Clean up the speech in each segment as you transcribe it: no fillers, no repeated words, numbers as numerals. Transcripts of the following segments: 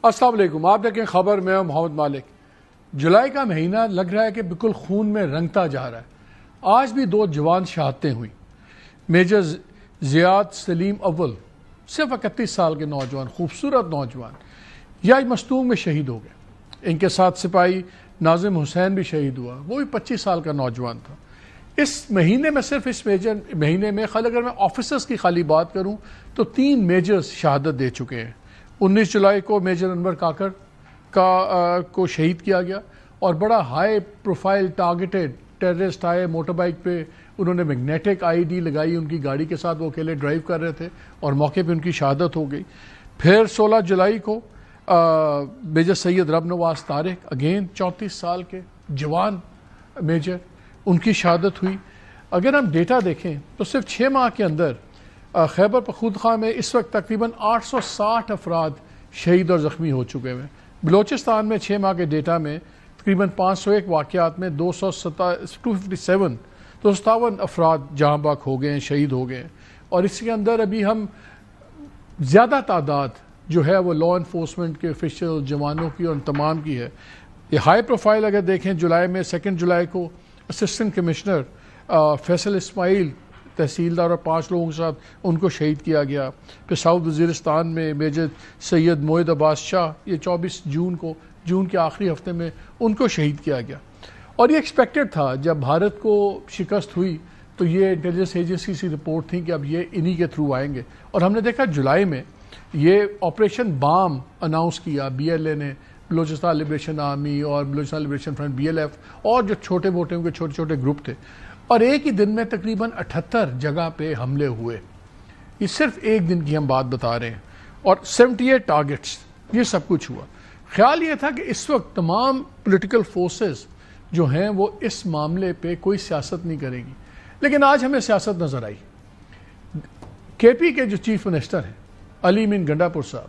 السلام علیکم، آپ دیکھیں خبر میں محمد مالک۔ جولائی کا مہینہ لگ رہا ہے کہ بالکل خون میں رنگتا جا رہا ہے۔ آج بھی 2 جوان شہادتیں ہوئی۔ میجر زیاد سلیم اول صرف 31 سال کے نوجوان، خوبصورت نوجوان، یا مستونگ میں شہید ہو گئے۔ ان کے ساتھ سپاہی ناظم حسین بھی شہید ہوا، وہ بھی 25 سال کا نوجوان تھا۔ اس مہینے میں صرف اس میجر مہینے میں اگر میں آفیسرز کی خالی بات کروں تو 3 میجرز شہادت دے چکے ہیں۔ 19 جولائی کو میجر انور کاکڑ کو شہید کیا گیا، اور بڑا ہائی پروفائل ٹارگیٹڈ ٹیررسٹ آئے موٹر بائک پہ، انہوں نے میگنیٹک آئی ڈی لگائی ان کی گاڑی کے ساتھ، وہ اکیلے ڈرائیو کر رہے تھے اور موقع پہ ان کی شہادت ہو گئی۔ پھر 16 جولائی کو میجر سید رب نواز طارق، اگین 34 سال کے جوان میجر، ان کی شہادت ہوئی۔ اگر ہم ڈیٹا دیکھیں تو صرف 6 ماہ کے اندر خیبر پختونخوا میں اس وقت تقریباً 860 افراد شہید اور زخمی ہو چکے ہیں۔ بلوچستان میں 6 ماہ کے ڈیٹا میں تقریباً 501 واقعات میں 257 افراد جاں بحق ہو گئے ہیں، شہید ہو گئے ہیں، اور اس کے اندر ابھی ہم زیادہ تعداد جو ہے وہ لا انفورسمنٹ کے آفیشل جوانوں کی اور تمام کی ہے۔ یہ ہائی پروفائل اگر دیکھیں، جولائی میں 2 جولائی کو اسسٹنٹ کمشنر فیصل اسماعیل تحصیلدار اور 5 لوگوں کے ساتھ ان کو شہید کیا گیا۔ پھر ساؤتھ وزیرستان میں میجر سید موید عباس شاہ، یہ 24 جون کو، جون کے آخری ہفتے میں ان کو شہید کیا گیا۔ اور یہ ایکسپیکٹڈ تھا، جب بھارت کو شکست ہوئی تو یہ انٹیلیجنس ایجنسی سے رپورٹ تھی کہ اب یہ انہی کے تھرو آئیں گے، اور ہم نے دیکھا جولائی میں یہ آپریشن بام اناؤنس کیا بی ایل اے نے، بلوچستان لبریشن آرمی اور بلوچستان لبریشن فرنٹ BLF، اور جو چھوٹے موٹے ان کے چھوٹے چھوٹے گروپ تھے، اور ایک ہی دن میں تقریباً 78 جگہ پہ حملے ہوئے۔ یہ صرف ایک دن کی ہم بات بتا رہے ہیں، اور 78 ٹارگٹس، یہ سب کچھ ہوا۔ خیال یہ تھا کہ اس وقت تمام پولیٹیکل فورسز جو ہیں وہ اس معاملے پہ کوئی سیاست نہیں کرے گی، لیکن آج ہمیں سیاست نظر آئی۔ KP کے جو چیف منسٹر ہیں علی امین گنڈاپور صاحب،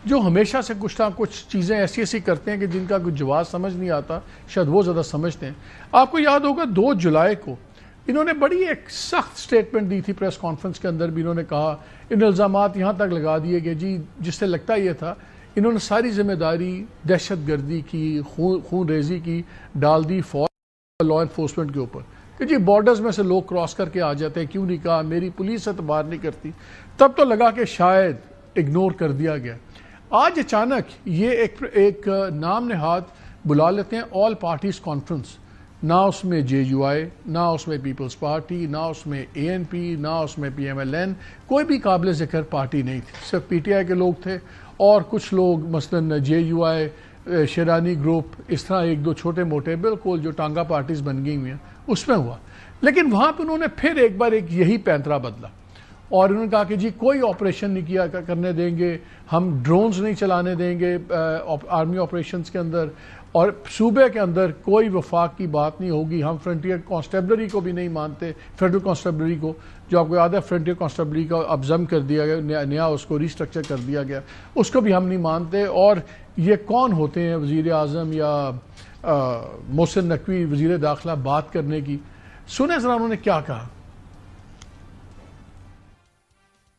جو ہمیشہ سے کچھ نہ کچھ چیزیں ایسی کرتے ہیں کہ جن کا کچھ جواز سمجھ نہیں آتا، شاید وہ زیادہ سمجھتے ہیں۔ آپ کو یاد ہوگا 2 جولائی کو انہوں نے بڑی ایک سخت سٹیٹمنٹ دی تھی، پریس کانفرنس کے اندر بھی انہوں نے کہا، ان الزامات یہاں تک لگا دیے کہ جی، جس سے لگتا یہ تھا انہوں نے ساری ذمہ داری دہشت گردی کی، خون ریزی کی ڈال دی فوج لا انفورسمنٹ کے اوپر، کہ جی بارڈرز میں سے لوگ کراس کر کے آ جاتے ہیں، کیوں نہیں کہا، میری پولیس اعتبار نہیں کرتی۔ تب تو لگا کہ شاید اگنور کر دیا گیا۔ آج اچانک یہ ایک نام نہاد بلا لیتے ہیں آل پارٹیز کانفرنس، نہ اس میں JUI، نہ اس میں پیپلز پارٹی، نہ اس میں ANP، نہ اس میں PMLN، کوئی بھی قابل ذکر پارٹی نہیں تھی، صرف PTI کے لوگ تھے، اور کچھ لوگ مثلاً JUI، شیرانی گروپ، اس طرح 1-2 چھوٹے موٹے بالکل جو ٹانگا پارٹیز بن گئی ہوئی ہیں، اس میں ہوا۔ لیکن وہاں پہ انہوں نے پھر ایک بار یہی پینترا بدلا، اور انہوں نے کہا کہ جی کوئی آپریشن نہیں کرنے دیں گے، ہم ڈرونز نہیں چلانے دیں گے آرمی آپریشنز کے اندر، اور صوبے کے اندر کوئی وفاق کی بات نہیں ہوگی، ہم فرنٹیئر کانسٹیبلری کو بھی نہیں مانتے، فیڈرل کانسٹیبلری کو، جو آپ کو یاد ہے فرنٹیئر کانسٹیبلری کا اب ضم کر دیا گیا، نیا اس کو ریسٹرکچر کر دیا گیا، اس کو بھی ہم نہیں مانتے۔ اور یہ کون ہوتے ہیں وزیر اعظم یا محسن نقوی وزیر داخلہ بات کرنے کی؟ سنیں ذرا انہوں نے کیا کہا۔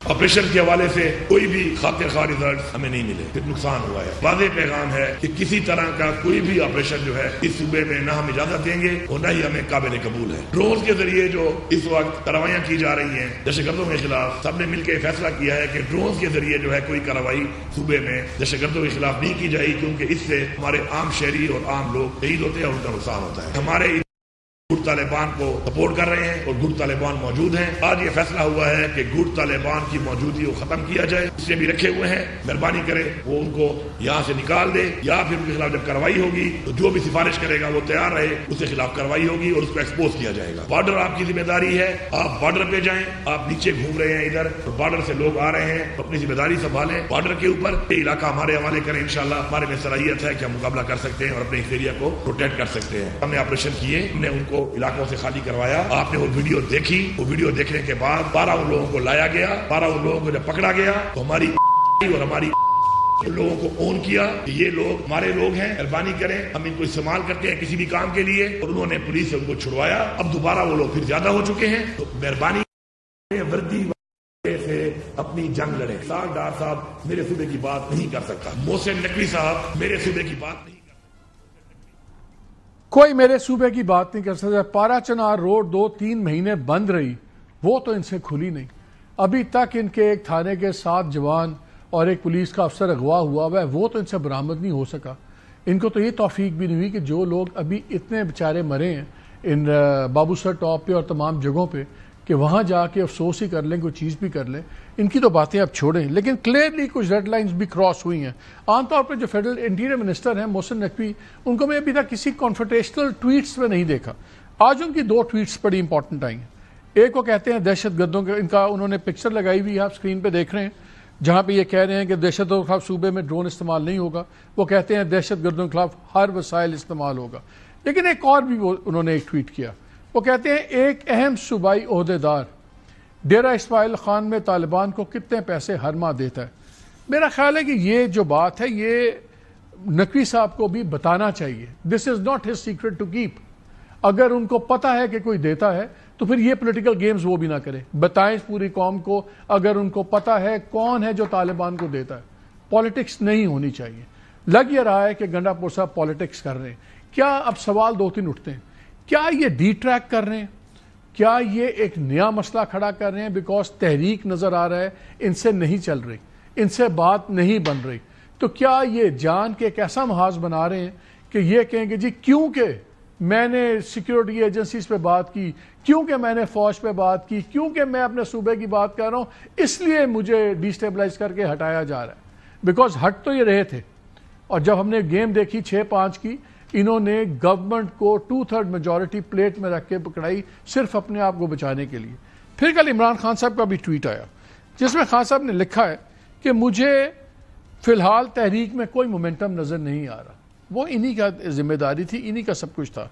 آپریشن کے حوالے سے کوئی بھی خاطر خواہ ریزلٹ ہمیں نہیں ملے، پھر نقصان ہوا ہے۔ واضح پیغام ہے کہ کسی طرح کا کوئی بھی آپریشن جو ہے اس صوبے میں نہ ہم اجازت دیں گے اور نہ ہی ہمیں قابل قبول ہے۔ ڈرونز کے ذریعے جو اس وقت کارروائیاں کی جا رہی ہیں دہشت گردوں کے خلاف، سب نے مل کے فیصلہ کیا ہے کہ ڈرونز کے ذریعے جو ہے کوئی کارروائی صوبے میں دہشت گردوں کے خلاف نہیں کی جائے گی، کیونکہ اس سے ہمارے عام شہری اور عام لوگ شہید ہوتے ہیں اور ان کا نقصان ہوتا ہے۔ ہمارے گٹ طالبان کو سپورٹ کر رہے ہیں اور گٹ طالبان موجود ہیں۔ آج یہ فیصلہ ہوا ہے کہ گٹ طالبان کی موجودگی کو ختم کیا جائے، اس سے بھی رکھے ہوئے ہیں، مہربانی کرے وہ ان کو یہاں سے نکال دے، یا پھر ان کے خلاف جب کارروائی ہوگی تو جو بھی سفارش کرے گا وہ تیار رہے، اس کے خلاف کارروائی ہوگی اور اس کو ایکسپوز کیا جائے گا۔ بارڈر آپ کی ذمہ داری ہے، آپ بارڈر پہ جائیں، آپ نیچے گھوم رہے ہیں ادھر، بارڈر سے لوگ آ رہے ہیں، اپنی ذمہ داری سنبھالیں بارڈر کے اوپر، یہ علاقہ ہمارے حوالے کریں، انشاءاللہ ہمارے میں صلاحیت ہے کہ ہم مقابلہ کر سکتے ہیں اور اپنے اس ایریا کو پروٹیکٹ کر سکتے ہیں۔ ہم نے آپریشن کیے، ہم نے ان کو علاقوں سے خالی کروایا۔ آپ نے وہ ویڈیو دیکھی، وہ ویڈیو دیکھنے کے بعد 12 ان لوگوں کو لایا گیا، 12 ان لوگوں کو جب پکڑا گیا تو ہماری اور ہماری لوگوں کو اون کیا کہ یہ لوگ ہمارے لوگ ہیں، مہربانی کریں، ہم ان کو استعمال کرتے ہیں کسی بھی کام کے لیے، اور انہوں نے پولیس سے ان کو چھڑوایا۔ اب دوبارہ وہ لوگ پھر زیادہ ہو چکے ہیں، تو مہربانی وردی سے اپنی اپنی جنگ لڑے. اسحاق ڈار صاحب میرے صوبے کی بات نہیں کر سکتا. محسن نقوی صاحب میرے صوبے کی بات نہیں کر سکتا. کوئی میرے صوبے کی بات نہیں کر سکتا. پارا چنار روڈ 2-3 مہینے بند رہی, وہ تو ان سے کھلی نہیں. ابھی تک ان کے ایک تھانے کے 7 جوان اور ایک پولیس کا افسر اغوا ہوا ہے, وہ تو ان سے برآمد نہیں ہو سکا. ان کو تو یہ توفیق بھی نہیں ہوئی کہ جو لوگ ابھی اتنے بیچارے مرے ہیں ان بابو سر ٹاپ پہ اور تمام جگہوں پہ, کہ وہاں جا کے افسوس ہی کر لیں, کوئی چیز بھی کر لیں. ان کی تو باتیں اب چھوڑیں, لیکن کلیئرلی کچھ ریڈ لائنز بھی کراس ہوئی ہیں. عام طور پہ جو فیڈرل انٹیریئر منسٹر ہیں محسن نقوی, ان کو میں ابھی تک کسی کانفرنٹیشنل ٹویٹس میں نہیں دیکھا. آج ان کی 2 ٹویٹس بڑی امپورٹنٹ آئی ہیں. ایک وہ کہتے ہیں دہشت گردوں کے, ان کا انہوں نے پکچر لگائی ہوئی ہے, آپ اسکرین پہ دیکھ رہے ہیں, جہاں پہ یہ کہہ رہے ہیں کہ دہشت گردوں کے خلاف صوبے میں ڈرون استعمال نہیں ہوگا. وہ کہتے ہیں دہشت گردوں کے خلاف ہر وسائل استعمال ہوگا. لیکن ایک اور بھی انہوں نے ایک ٹویٹ کیا, وہ کہتے ہیں ایک اہم صوبائی عہدیدار ڈیرہ اسماعیل خان میں طالبان کو کتنے پیسے ہر ماہ دیتا ہے. میرا خیال ہے کہ یہ جو بات ہے یہ نقوی صاحب کو بھی بتانا چاہیے. This is not his secret to keep. اگر ان کو پتا ہے کہ کوئی دیتا ہے تو پھر یہ پولیٹیکل گیمز وہ بھی نہ کرے. بتائیں پوری قوم کو, اگر ان کو پتا ہے کون ہے جو طالبان کو دیتا ہے. پالیٹکس نہیں ہونی چاہیے. لگ یہ رہا ہے کہ گنڈا پور صاحب پالیٹکس کر رہے ہیں. کیا اب سوال 2-3 اٹھتے ہیں, کیا یہ ڈی ٹریک کر رہے ہیں, کیا یہ ایک نیا مسئلہ کھڑا کر رہے ہیں بیکاز تحریک نظر آ رہا ہے ان سے نہیں چل رہی, ان سے بات نہیں بن رہی. تو کیا یہ جان کے ایک ایسا محاذ بنا رہے ہیں کہ یہ کہیں گے جی کیونکہ میں نے سیکیورٹی ایجنسیز پہ بات کی, کیونکہ میں نے فوج پہ بات کی, کیونکہ میں اپنے صوبے کی بات کر رہا ہوں, اس لیے مجھے ڈی سٹیبلائز کر کے ہٹایا جا رہا ہے. بیکاز ہٹ تو یہ رہے تھے, اور جب ہم نے گیم دیکھی 6-5 کی, انہوں نے گورنمنٹ کو 2/3 میجورٹی پلیٹ میں رکھ کے پکڑائی صرف اپنے آپ کو بچانے کے لیے. پھر کل عمران خان صاحب کا بھی ٹویٹ آیا جس میں خان صاحب نے لکھا ہے کہ مجھے فی الحال تحریک میں کوئی مومنٹم نظر نہیں آ رہا. وہ انہی کا ذمہ داری تھی, انہی کا سب کچھ تھا.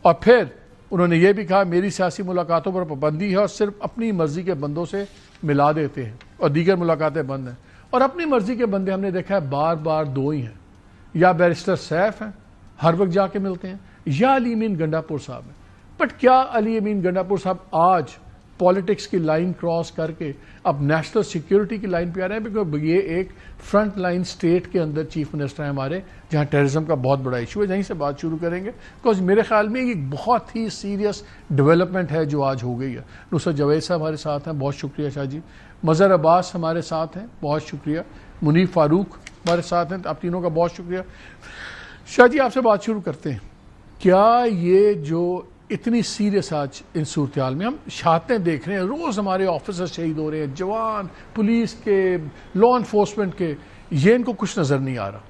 اور پھر انہوں نے یہ بھی کہا میری سیاسی ملاقاتوں پر پابندی ہے اور صرف اپنی مرضی کے بندوں سے ملا دیتے ہیں اور دیگر ملاقاتیں بند ہیں. اور اپنی مرضی کے بندے ہم نے دیکھا ہے بار بار 2 ہی ہیں, یا بیرسٹر سیف ہیں ہر وقت جا کے ملتے ہیں, یا علی امین گنڈا پور صاحب ہیں. بٹ کیا علی امین گنڈا پور صاحب آج پالیٹکس کی لائن کراس کر کے اب نیشنل سیکیورٹی کی لائن پہ آ رہے ہیں؟ بیکاز یہ ایک فرنٹ لائن سٹیٹ کے اندر چیف منسٹر ہیں ہمارے, جہاں ٹیررزم کا بہت بڑا ایشو ہے. یہیں سے بات شروع کریں گے بیکاز میرے خیال میں یہ بہت ہی سیریس ڈیولپمنٹ ہے جو آج ہو گئی ہے. نصرت جاوید صاحب ہمارے ساتھ ہیں, بہت شکریہ شاہ جی. مظہر عباس ہمارے ساتھ ہیں, بہت شکریہ. منیف فاروق ہمارے ساتھ ہیں, آپ تینوں کا بہت شکریہ. شاہ جی آپ سے بات شروع کرتے ہیں. کیا یہ جو اتنی سیریس آج ان صورتحال میں ہم شہادتیں دیکھ رہے ہیں, روز ہمارے آفیسر شہید ہو رہے ہیں, جوان پولیس کے, لا انفورسمنٹ کے, یہ ان کو کچھ نظر نہیں آ رہا.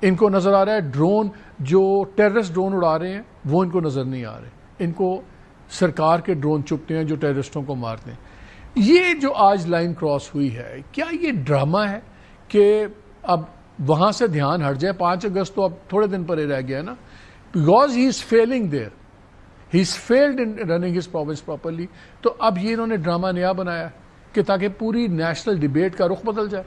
ان کو نظر آ رہا ہے ڈرون جو ٹیررسٹ ڈرون اڑا رہے ہیں وہ ان کو نظر نہیں آ رہے. ان کو سرکار کے ڈرون چپتے ہیں جو ٹیررسٹوں کو مارتے ہیں. یہ جو آج لائن کراس ہوئی ہے, کیا یہ ڈرامہ ہے کہ اب وہاں سے دھیان ہٹ جائے؟ 5 اگست تو اب تھوڑے دن پر ہی رہ گیا نا, because he is feeling there, he is field in running his province properly. تو اب یہ انہوں نے ڈرامہ نیا بنایا کہ تاکہ پوری نیشنل ڈیبیٹ کا رخ بدل جائے.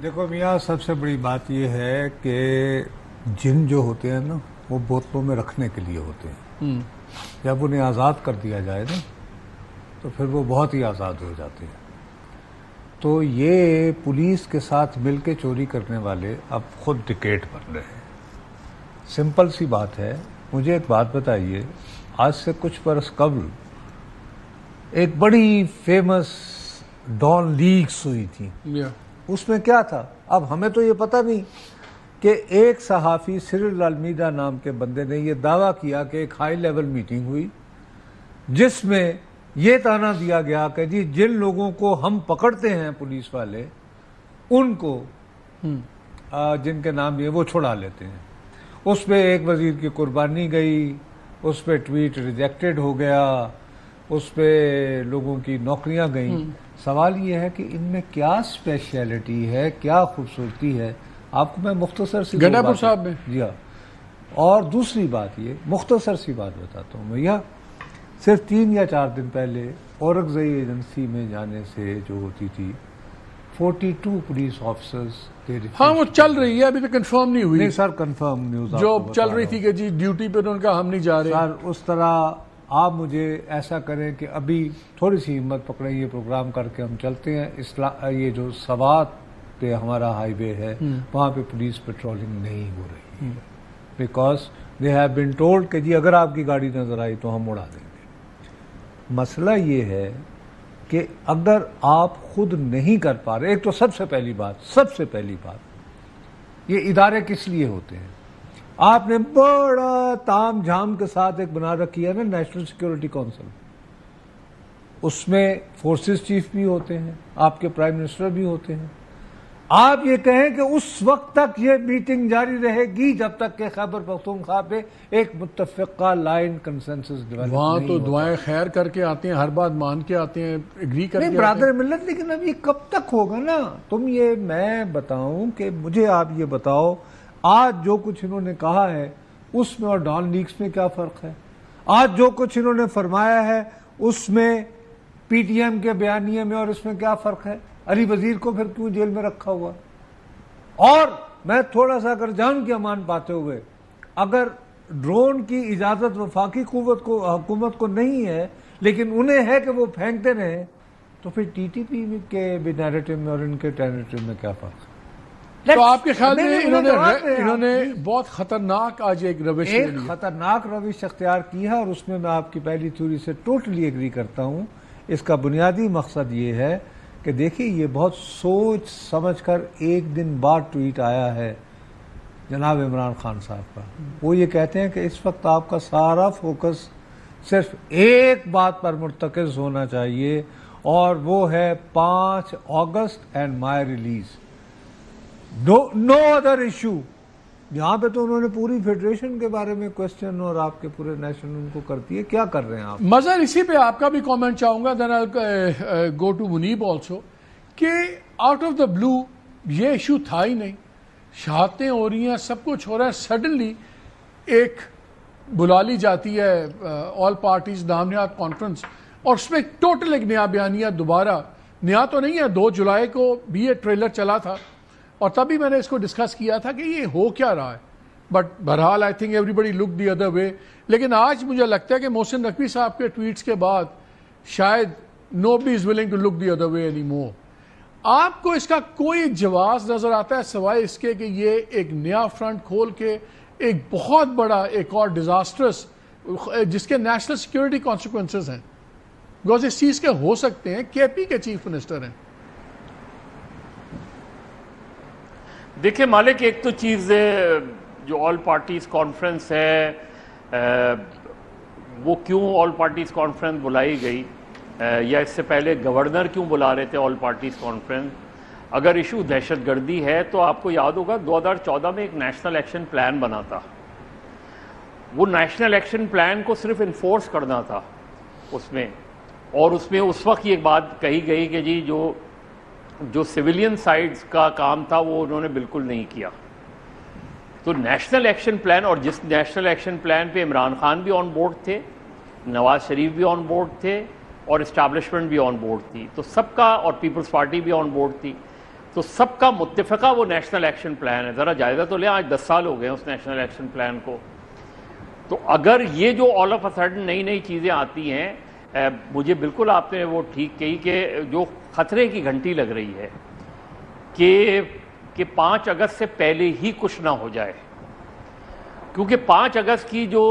دیکھو میاں, سب سے بڑی بات یہ ہے کہ جن جو ہوتے ہیں نا وہ بوتلوں میں رکھنے کے لیے ہوتے ہیں. جب انہیں آزاد کر دیا جائے نا تو پھر وہ بہت ہی آزاد ہو جاتے ہیں. تو یہ پولیس کے ساتھ مل کے چوری کرنے والے اب خود ڈکیٹ بن رہے ہیں. سمپل سی بات ہے. مجھے ایک بات بتائیے, آج سے کچھ برس قبل ایک بڑی فیمس ڈان لیگز ہوئی تھی. اس میں کیا تھا؟ اب ہمیں تو یہ پتہ نہیں کہ ایک صحافی سرل المیڈا نام کے بندے نے یہ دعویٰ کیا کہ ایک ہائی لیول میٹنگ ہوئی جس میں یہ تانا دیا گیا کہ جی جن لوگوں کو ہم پکڑتے ہیں پولیس والے ان کو جن کے نام یہ وہ چھڑا لیتے ہیں. اس پہ ایک وزیر کی قربانی گئی, اس پہ ٹویٹ ریجیکٹڈ ہو گیا, اس پہ لوگوں کی نوکریاں گئیں. سوال یہ ہے کہ ان میں کیا اسپیشلٹی ہے, کیا خوبصورتی ہے؟ آپ کو میں مختصر سی گنڈا پور صاحب میں جی ہاں. اور دوسری بات یہ مختصر سی بات بتاتا ہوں میں, صرف 3 یا 4 دن پہلے اورکزئی ایجنسی میں جانے سے جو ہوتی تھی 42 پولیس آفیسرز. ہاں وہ چل رہی ہے, ابھی تو کنفرم نہیں ہوئی. نہیں سر, کنفرم نیوز جو چل رہی تھی کہ جی ڈیوٹی پہ ان کا ہم نہیں جا رہے سر. اس طرح آپ مجھے ایسا کریں کہ ابھی تھوڑی سی ہمت پکڑیں، یہ پروگرام کر کے ہم چلتے ہیں، یہ جو سوات پہ ہمارا ہائی وے ہے وہاں پہ پولیس پیٹرولنگ نہیں ہو رہی ہے، because they have been told کہ جی اگر آپ کی گاڑی نظر آئی تو ہم اڑا دیں گے۔ مسئلہ یہ ہے کہ اگر آپ خود نہیں کر پا رہے، ایک تو سب سے پہلی بات یہ ادارے کس لیے ہوتے ہیں؟ آپ نے بڑا تام جھام کے ساتھ ایک بنا رکھی ہے نا نیشنل سیکیورٹی کونسل، اس میں فورسز چیف بھی ہوتے ہیں، آپ کے پرائم منسٹر بھی ہوتے ہیں۔ آپ یہ کہیں کہ اس وقت تک یہ میٹنگ جاری رہے گی جب تک کہ خیبر پختونخوا پہ ایک متفقہ لائن کنسنسس ڈیولپ وہاں تو دعائیں خیر کر کے آتے ہیں، ہر بات مان کے آتے ہیں، ایگری کر کے نہیں برادر ملت، لیکن اب یہ کب تک ہوگا نا؟ تم یہ میں بتاؤں کہ مجھے آپ یہ بتاؤ آج جو کچھ انہوں نے کہا ہے اس میں اور ڈان لیکس میں کیا فرق ہے؟ آج جو کچھ انہوں نے فرمایا ہے اس میں پی ٹی ایم کے بیانیے میں اور اس میں کیا فرق ہے؟ علی وزیر کو پھر کیوں جیل میں رکھا ہوا؟ اور میں تھوڑا سا اگر جان کی امان پاتے ہوئے، اگر ڈرون کی اجازت وفاقی حکومت کو نہیں ہے لیکن انہیں ہے کہ وہ پھینکتے رہیں، تو پھر ٹی ٹی پی کے بھی نیریٹو میں اور ان کے نیریٹو میں کیا فرق ہے؟ تو آپ کے خیال میں انہوں نے بہت خطرناک آج ایک خطرناک روش اختیار کی ہے، اور اس میں آپ کی پہلی تھیوری سے ٹوٹلی ایگری کرتا ہوں۔ اس کا بنیادی مقصد یہ ہے کہ دیکھیے یہ بہت سوچ سمجھ کر ایک دن بعد ٹویٹ آیا ہے جناب عمران خان صاحب کا، وہ یہ کہتے ہیں کہ اس وقت آپ کا سارا فوکس صرف ایک بات پر مرتکز ہونا چاہیے، اور وہ ہے 5 اگست and my release, no other issue. یہاں پہ تو انہوں نے پوری فیڈریشن کے بارے میں کوسچن اور آپ کے پورے نیشنل ان کو کرتی ہے، کیا کر رہے ہیں آپ؟ مظہر اسی پہ آپ کا بھی کامنٹ چاہوں گا، دین آئی گو ٹو منیب آلسو، کہ آؤٹ آف دا بلو یہ ایشو تھا ہی نہیں، شہادتیں ہو رہی ہیں، سب کچھ ہو رہا ہے، سڈنلی ایک بلا لی جاتی ہے آل پارٹیز نام نہاد کانفرنس، اور اس میں ٹوٹل ایک نیا بیانیہ، دوبارہ نیا تو نہیں ہے، 2 جولائی کو بھی یہ ٹریلر چلا تھا اور تبھی میں نے اس کو ڈسکس کیا تھا کہ یہ ہو کیا رہا ہے، بٹ بہرحال I think everybody look the other way. لیکن آج مجھے لگتا ہے کہ محسن نقوی صاحب کے ٹویٹس کے بعد شاید nobody is willing to look the other way anymore۔ آپ کو اس کا کوئی جواز نظر آتا ہے سوائے اس کے کہ یہ ایک نیا فرنٹ کھول کے ایک بہت بڑا ایک اور ڈیزاسٹرس جس کے نیشنل سیکیورٹی کانسیکوینسز ہیں، بیکاز اس چیز کے ہو سکتے ہیں، کے پی کے چیف منسٹر ہیں۔ دیکھیں مالک، ایک تو چیز جو آل پارٹیز کانفرنس ہے، وہ کیوں آل پارٹیز کانفرنس بلائی گئی، یا اس سے پہلے گورنر کیوں بلا رہے تھے آل پارٹیز کانفرنس؟ اگر ایشو دہشت گردی ہے تو آپ کو یاد ہوگا 2014 میں ایک نیشنل ایکشن پلان بنا تھا، وہ نیشنل ایکشن پلان کو صرف انفورس کرنا تھا اس میں، اور اس میں اس وقت یہ بات کہی گئی کہ جی جو سویلین سائڈز کا کام تھا وہ انہوں نے بالکل نہیں کیا۔ تو نیشنل ایکشن پلان، اور جس نیشنل ایکشن پلان پہ عمران خان بھی آن بورڈ تھے، نواز شریف بھی آن بورڈ تھے، اور اسٹیبلشمنٹ بھی آن بورڈ تھی، تو سب کا، اور پیپلز پارٹی بھی آن بورڈ تھی، تو سب کا متفقہ وہ نیشنل ایکشن پلان ہے۔ ذرا جائزہ تو لیں، آج 10 سال ہو گئے ہیں اس نیشنل ایکشن پلان کو۔ تو اگر یہ جو آل آف اے سڈن نئی چیزیں آتی ہیں، مجھے بالکل آپ نے وہ ٹھیک کہی کہ جو خطرے کی گھنٹی لگ رہی ہے کہ 5 اگست سے پہلے ہی کچھ نہ ہو جائے، کیونکہ 5 اگست کی جو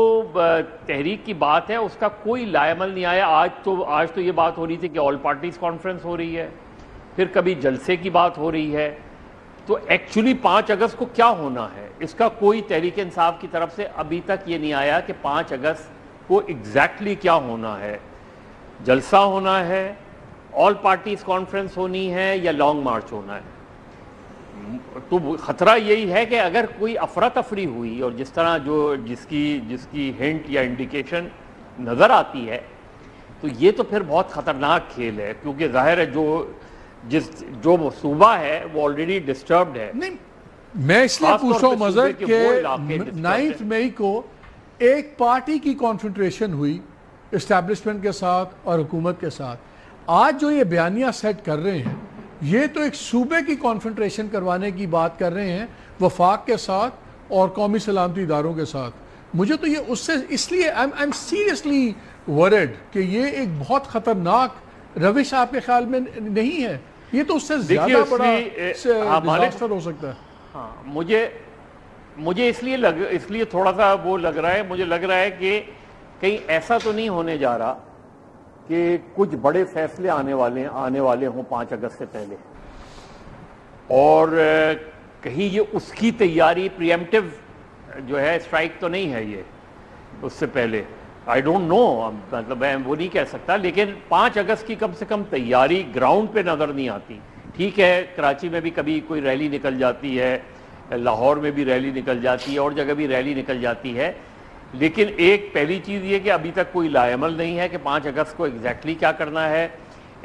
تحریک کی بات ہے اس کا کوئی لائے عمل نہیں آیا۔ آج تو یہ بات ہو رہی تھی کہ آل پارٹیز کانفرنس ہو رہی ہے، پھر کبھی جلسے کی بات ہو رہی ہے، تو ایکچولی 5 اگست کو کیا ہونا ہے اس کا کوئی تحریک انصاف کی طرف سے ابھی تک یہ نہیں آیا کہ 5 اگست کو ایگزیکٹلی کیا ہونا ہے، جلسہ ہونا ہے، آل پارٹیز کانفرنس ہونی ہے، یا لانگ مارچ ہونا ہے۔ تو خطرہ یہی ہے کہ اگر کوئی افراتفری ہوئی، اور جس طرح جس کی ہنٹ یا انڈیکیشن نظر آتی ہے، تو یہ تو پھر بہت خطرناک کھیل ہے، کیونکہ ظاہر ہے جو صوبہ ہے وہ آلریڈی ڈسٹربڈ ہے۔ نہیں، میں اس لیے پوچھ رہا ہوں مظہر کہ 9 مئی کو ایک پارٹی کی کانفنٹریشن ہوئی اسٹیبلشمنٹ کے ساتھ اور حکومت کے ساتھ، آج جو یہ بیانیہ سیٹ کر رہے ہیں یہ تو ایک صوبے کی کانفنٹریشن کروانے کی بات کر رہے ہیں وفاق کے ساتھ اور قومی سلامتی اداروں کے ساتھ۔ مجھے تو یہ اس سے اس لیے I'm seriously ورڈ کہ یہ ایک بہت خطرناک روش آپ کے خیال میں نہیں ہے؟ یہ تو اس سے زیادہ بڑا ڈیزاسٹر ہو سکتا ہے. ہاں مجھے اس لیے تھوڑا سا وہ لگ رہا ہے، مجھے لگ رہا ہے کہ کہیں ایسا تو نہیں ہونے جا رہا کہ کچھ بڑے فیصلے آنے والے ہوں 5 اگست سے پہلے، اور کہیں یہ اس کی تیاری پریمپٹیو جو ہے اسٹرائک تو نہیں ہے یہ اس سے پہلے. آئی ڈونٹ نو، مطلب میں وہ نہیں کہہ سکتا، لیکن 5 اگست کی کم سے کم تیاری گراؤنڈ پہ نظر نہیں آتی. ٹھیک ہے کراچی میں بھی کبھی کوئی ریلی نکل جاتی ہے، لاہور میں بھی ریلی نکل جاتی ہے، اور جگہ بھی ریلی نکل جاتی ہے، لیکن ایک پہلی چیز یہ کہ ابھی تک کوئی لائے عمل نہیں ہے کہ 5 اگست کو ایگزیکٹلی کیا کرنا ہے.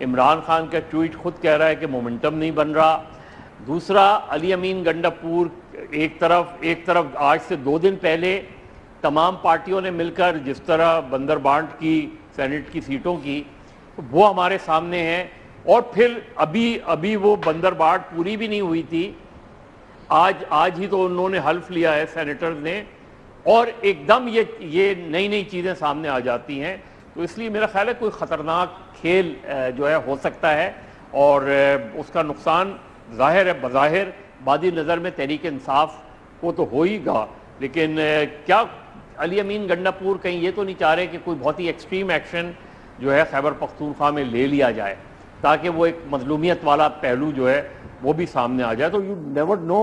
عمران خان کا ٹویٹ خود کہہ رہا ہے کہ مومنٹم نہیں بن رہا. دوسرا، علی امین گنڈاپور ایک طرف آج سے 2 دن پہلے تمام پارٹیوں نے مل کر جس طرح بندر بانٹ کی سینٹ کی سیٹوں کی، وہ ہمارے سامنے ہیں، اور پھر ابھی وہ بندر بانٹ پوری بھی نہیں ہوئی تھی، آج ہی تو انہوں نے حلف لیا ہے سینیٹرز نے، اور ایک دم یہ نئی چیزیں سامنے آ جاتی ہیں. تو اس لیے میرا خیال ہے کوئی خطرناک کھیل جو ہے ہو سکتا ہے، اور اس کا نقصان ظاہر ہے بظاہر بادی نظر میں تحریک انصاف کو تو ہو ہی گا، لیکن کیا علی امین گنڈاپور کہیں یہ تو نہیں چاہ رہے کہ کوئی بہت ہی ایکسٹریم ایکشن جو ہے خیبر پختونخوا میں لے لیا جائے تاکہ وہ ایک مظلومیت والا پہلو جو ہے وہ بھی سامنے آ جائے؟ تو یو نیور نو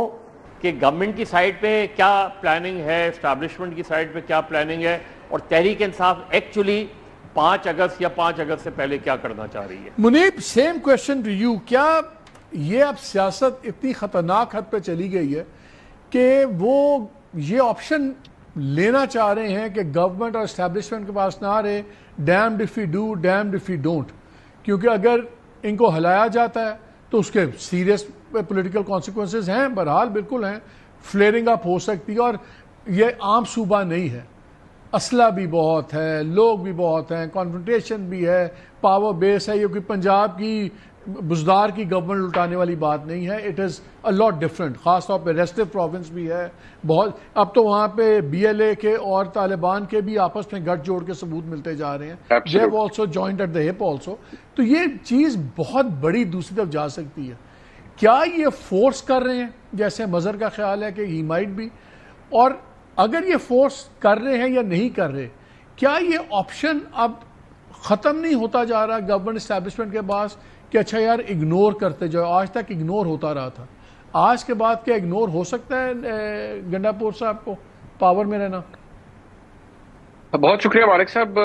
کہ گورنمنٹ کی سائڈ پہ کیا پلاننگ ہے، اسٹیبلشمنٹ کی سائڈ پہ کیا پلاننگ ہے، اور تحریک انصاف ایکچولی 5 اگست یا 5 اگست سے پہلے کیا کرنا چاہ رہی ہے. منیب، سیم کویشچن ٹو یو. کیا یہ اب سیاست اتنی خطرناک حد پہ چلی گئی ہے کہ وہ یہ آپشن لینا چاہ رہے ہیں کہ گورنمنٹ اور اسٹیبلشمنٹ کے پاس نہ رہے damned if you do damned if you don't, کیونکہ اگر ان کو ہلایا جاتا ہے تو اس کے سیریس پولیٹیکل کانسیکوینسز ہیں، بہرحال بالکل ہیں، فلیئرنگ اپ ہو سکتی ہے، اور یہ عام صوبہ نہیں ہے، اسلحہ بھی بہت ہے، لوگ بھی بہت ہیں، کانفرنٹیشن بھی ہے، پاور بیس ہے. یہ کوئی پنجاب کی بزدار کی گورنمنٹ لٹانے والی بات نہیں ہے. It is a lot different, خاص طور پہ ریسٹو پروونس بھی ہے بہت. اب تو وہاں پہ بی ایل اے کے اور طالبان کے بھی آپس میں گٹھ جوڑ کے ثبوت ملتے جا رہے ہیں. They have also joined at the hip also. تو یہ چیز بہت بڑی دوسری طرف جا سکتی ہے. کیا یہ فورس کر رہے ہیں جیسے مظہر کا خیال ہے کہ ہی مائٹ بھی، اور اگر یہ فورس کر رہے ہیں یا نہیں کر رہے، کیا یہ آپشن اب ختم نہیں ہوتا جا رہا گورنمنٹ اسٹیبلشمنٹ کے پاس کہ اچھا یار اگنور کرتے جاؤ؟ آج تک اگنور ہوتا رہا تھا، آج کے بعد کیا اگنور ہو سکتا ہے گنڈاپور صاحب کو پاور میں رہنا؟ بہت شکریہ مالک صاحب.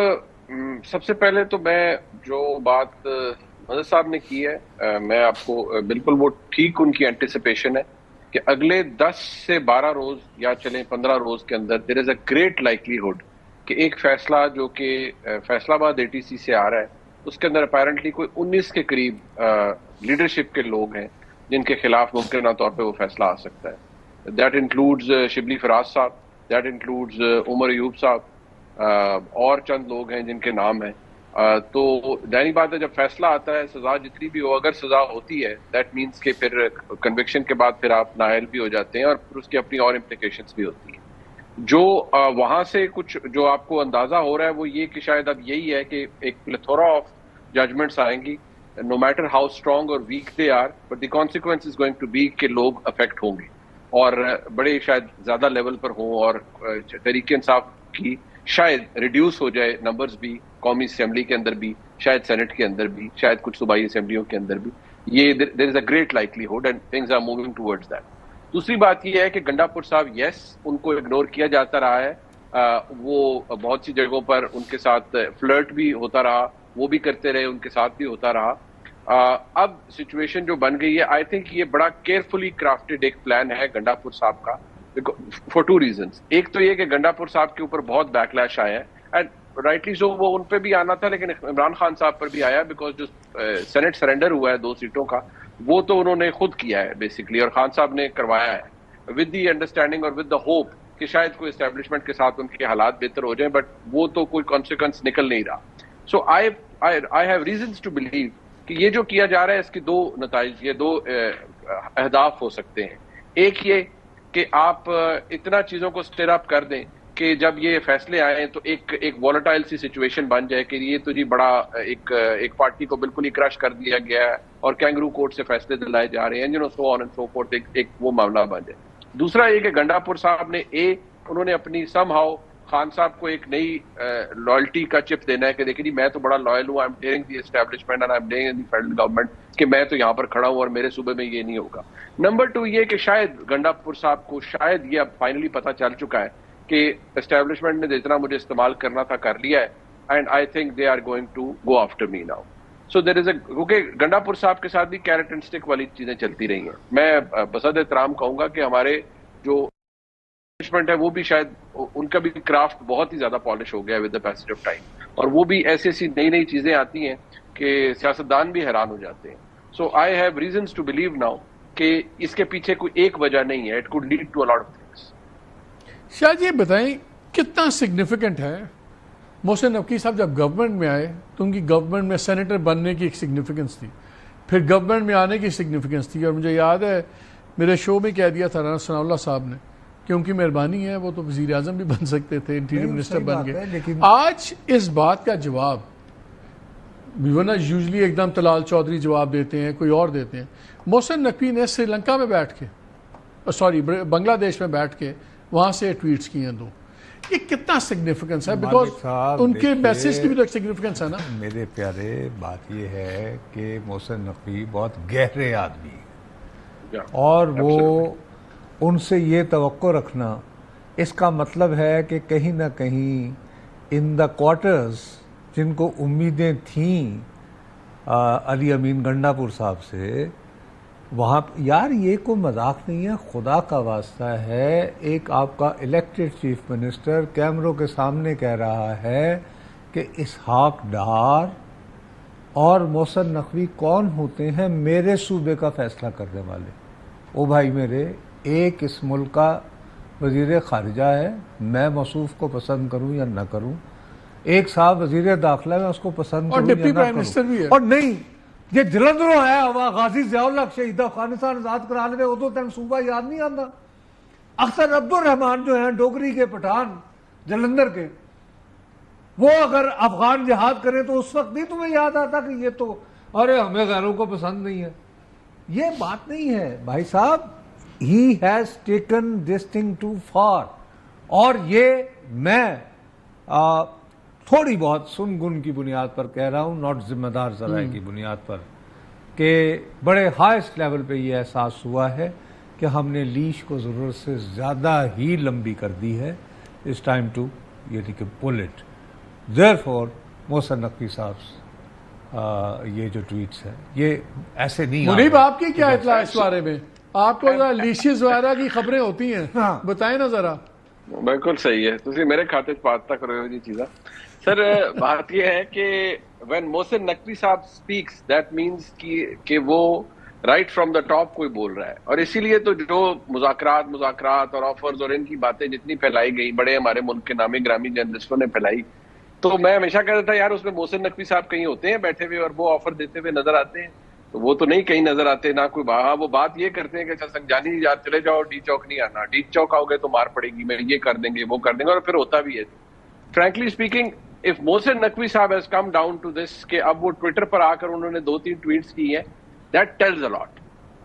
سب سے پہلے تو میں جو بات مظہر صاحب نے کی ہے، میں آپ کو بالکل وہ ٹھیک ان کی اینٹیسپیشن ہے کہ اگلے 10 سے 12 روز یا چلیں 15 روز کے اندر دیر از اے گریٹ لائکلیہڈ کہ ایک فیصلہ جو کہ فیصلہ آباد ATC سے آ رہا ہے اس کے اندر اپیرنٹلی کوئی 19 کے قریب لیڈرشپ کے لوگ ہیں جن کے خلاف ممکنہ طور پہ وہ فیصلہ آ سکتا ہے. دیٹ انکلوڈز شبلی فراز صاحب، دیٹ انکلوڈز عمر ایوب صاحب، اور چند لوگ ہیں جن کے نام ہیں. تو دینی بات ہے جب فیصلہ آتا ہے سزا جتنی بھی ہو، اگر سزا ہوتی ہے دیٹ مینس کہ پھر کنوکشن کے بعد پھر آپ نااہل بھی ہو جاتے ہیں اور پھر اس کی اپنی اور امپلیکیشنز بھی ہوتی ہیں. جو وہاں سے کچھ جو آپ کو اندازہ ہو رہا ہے وہ یہ کہ شاید اب یہی ہے کہ ایک پلیتھورا آف ججمنٹس آئیں گی، نو میٹر ہاؤ اسٹرانگ اور weak they are, but the consequence is going to be کہ لوگ افیکٹ ہوں گے اور بڑے شاید زیادہ لیول پر ہوں، اور تحریک انصاف کی شاید ریڈیوس ہو جائے نمبرز بھی، قومی اسمبلی کے اندر بھی، شاید سینٹ کے اندر بھی، شاید کچھ صوبائی اسمبلیوں کے اندر بھی. یہ there is a great likelihood and things are moving towards that. دوسری بات یہ ہے کہ گنڈاپور صاحب یس ان کو اگنور کیا جاتا رہا ہے، وہ بہت سی جگہوں پر ان کے ساتھ فلرٹ بھی ہوتا رہا، وہ بھی کرتے رہے، ان کے ساتھ بھی ہوتا رہا. اب سچویشن جو بن گئی ہے آئی تھنک یہ بڑا کیئرفلی کرافٹڈ ایک پلان ہے گنڈاپور صاحب کا فار 2 ریزنز. ایک تو یہ کہ گنڈاپور صاحب کے اوپر بہت بیک لیش آیا ہے اینڈ رائٹلی سو، وہ ان پہ بھی آنا تھا لیکن عمران خان صاحب پر بھی آیا بیکاز جو سینٹ سرنڈر ہوا ہے 2 سیٹوں کا وہ تو انہوں نے خود کیا ہے بیسکلی، اور خان صاحب نے کروایا ہے ود دی انڈرسٹینڈنگ اور ود دا ہوپ کہ شاید کوئی اسٹیبلشمنٹ کے ساتھ ان کے حالات بہتر ہو جائیں، بٹ وہ تو کوئی کانسیکوینس نکل نہیں رہا. So I have reasons to believe کہ یہ جو کیا جا رہا ہے اس کی 2 نتائج، یہ 2 اہداف ہو سکتے ہیں. ایک یہ کہ آپ اتنا چیزوں کو سٹیر اپ کر دیں کہ جب یہ فیصلے آئے تو ایک وولٹائل سی سچویشن بن جائے کہ یہ تو جی بڑا ایک پارٹی کو بالکل ہی کرش کر دیا گیا ہے اور کینگرو کورٹ سے فیصلے دلائے جا رہے ہیں سو آن اینڈ سو فورتھ، ایک وہ معاملہ بن جائے. دوسرا یہ کہ گنڈاپور صاحب نے انہوں نے اپنی سم ہاؤ خان صاحب کو ایک نئی لائلٹی کا چپ دینا ہے کہ دیکھیں جی میں تو بڑا لائل ہوں، I am daring the establishment and I am daring the federal government کہ میں تو یہاں پر کھڑا ہوں اور میرے صوبے میں یہ نہیں ہوگا. نمبر 2 یہ کہ شاید گنڈاپور صاحب کو شاید یہ اب فائنلی پتہ چل چکا ہے کہ اسٹیبلشمنٹ نے جتنا مجھے استعمال کرنا تھا کر لیا ہے and I think they are going to go after me now. So there is کیونکہ گنڈاپور صاحب کے ساتھ بھی کیرٹ اینڈ اسٹک والی چیزیں چلتی رہی ہیں. میں بصد احترام کہوں گا کہ ہمارے جو ہے وہ بھی شاید ان کا بھی کرافٹ بہت ہی زیادہ پالش ہو گیا with the passage of time, اور وہ بھی ایسی نئی چیزیں آتی ہیں کہ سیاستدان بھی حیران ہو جاتے ہیں. So I have reasons to believe now کہ اس کے پیچھے کوئی ایک وجہ نہیں ہے، it could lead to a lot of things. شاید یہ بتائیں کتنا سگنیفیکنٹ ہے محسن نقوی صاحب جب گورنمنٹ میں آئے تو ان کی گورنمنٹ میں سینیٹر بننے کی ایک سگنیفیکنس تھی، پھر گورنمنٹ میں آنے کی سگنیفیکنس تھی، اور مجھے یاد ہے میرے شو میں کہہ دیا تھا رانا ثناء اللہ صاحب نے کہ ان کی مہربانی ہے وہ تو وزیر اعظم بھی بن سکتے تھے، انٹیریئر منسٹر بن گئے. آج اس بات کا جواب ورنہ یوزلی ایک دم طلال چودھری جواب دیتے ہیں، کوئی اور دیتے ہیں، محسن نقوی نے سری لنکا میں بیٹھ کے بنگلہ دیش میں بیٹھ کے وہاں سے ٹویٹس کیے ہیں 2. یہ کتنا سگنیفیکنس ہے بیکاز ان کے میسج کی بھی تو ایک سگنیفیکنس ہے نا. میرے پیارے بات یہ ہے کہ محسن نقوی بہت گہرے آدمی ہیں اور وہ ان سے یہ توقع رکھنا اس کا مطلب ہے کہ کہیں نہ کہیں ان دا کوارٹرز جن کو امیدیں تھیں علی امین گنڈاپور صاحب سے وہاں یار یہ کوئی مذاق نہیں ہے، خدا کا واسطہ ہے. ایک آپ کا الیکٹڈ چیف منسٹر کیمروں کے سامنے کہہ رہا ہے کہ اسحاق ڈار اور محسن نقوی کون ہوتے ہیں میرے صوبے کا فیصلہ کرنے والے. او بھائی میرے، ایک اس ملک کا وزیر خارجہ ہے، میں موصوف کو پسند کروں یا نہ کروں، ایک صاحب وزیر داخلہ میں اس کو پسند کروں یا نہ کروں، اور ڈپٹی پرائم منسٹر بھی ہے. اور نہیں یہ جلندروں ہے غازی ضیاء الحق شہید افغانستان آزاد کرانے میں ادو تین صوبہ یاد نہیں آتا. اختر عبد الرحمان جو ہیں ڈوگری کے پٹھان جلندر کے، وہ اگر افغان جہاد کریں تو اس وقت بھی تمہیں یاد آتا کہ یہ تو ارے ہمیں غیروں کو پسند نہیں ہے. یہ بات نہیں ہے بھائی صاحب. He has taken this thing too far. اور یہ میں تھوڑی بہت سن گن کی بنیاد پر کہہ رہا ہوں، ناٹ ذمہ دار ذرائع کی بنیاد پر، کہ بڑے ہائیسٹ لیول پہ یہ احساس ہوا ہے کہ ہم نے لیش کو ضرورت سے زیادہ ہی لمبی کر دی ہے. اس ٹائم ٹو یعنی کہ پل اٹ. Therefore محسن نقوی صاحب یہ جو ٹویٹس ہیں یہ ایسے نہیں. منیب آپ کی کیا اطلاع اس بارے میں؟ آپ کو لیشز وغیرہ کی خبریں ہوتی ہیں، بتائیں نا ذرا. بالکل صحیح ہے، تسی میرے کھاتے پاتا کرو جی چیزاں. سر بات یہ ہے کہ وین محسن نقوی صاحب سپیکس دیٹ مینز کہ وہ رائٹ فرام دا ٹاپ کوئی بول رہا ہے، اور اسی لیے تو جو مذاکرات اور آفرز اور ان کی باتیں جتنی پھیلائی گئی بڑے ہمارے ملک کے نامی گرامی جرنلسٹوں نے پھیلائی، تو میں ہمیشہ کہتا تھا یار اس میں محسن نقوی صاحب کہیں ہوتے ہیں بیٹھے ہوئے اور وہ آفر دیتے ہوئے نظر آتے ہیں، تو وہ تو نہیں کہیں نظر آتے نہ کوئی. وہ بات یہ کرتے ہیں کہ اچھا سنجانی یار چلے جاؤ ڈی چوک نہیں آنا، ڈی چوک آؤ گے تو مار پڑے گی، میں یہ کر دیں گے وہ کر دیں گے، اور پھر ہوتا بھی ہے. Frankly speaking of Mohsin Naqvi صاحب has come down to this کہ اب وہ ٹویٹر پر آ کر انہوں نے 2-3 ٹویٹس کی ہیں، دیٹ ٹیلز اے لاٹ.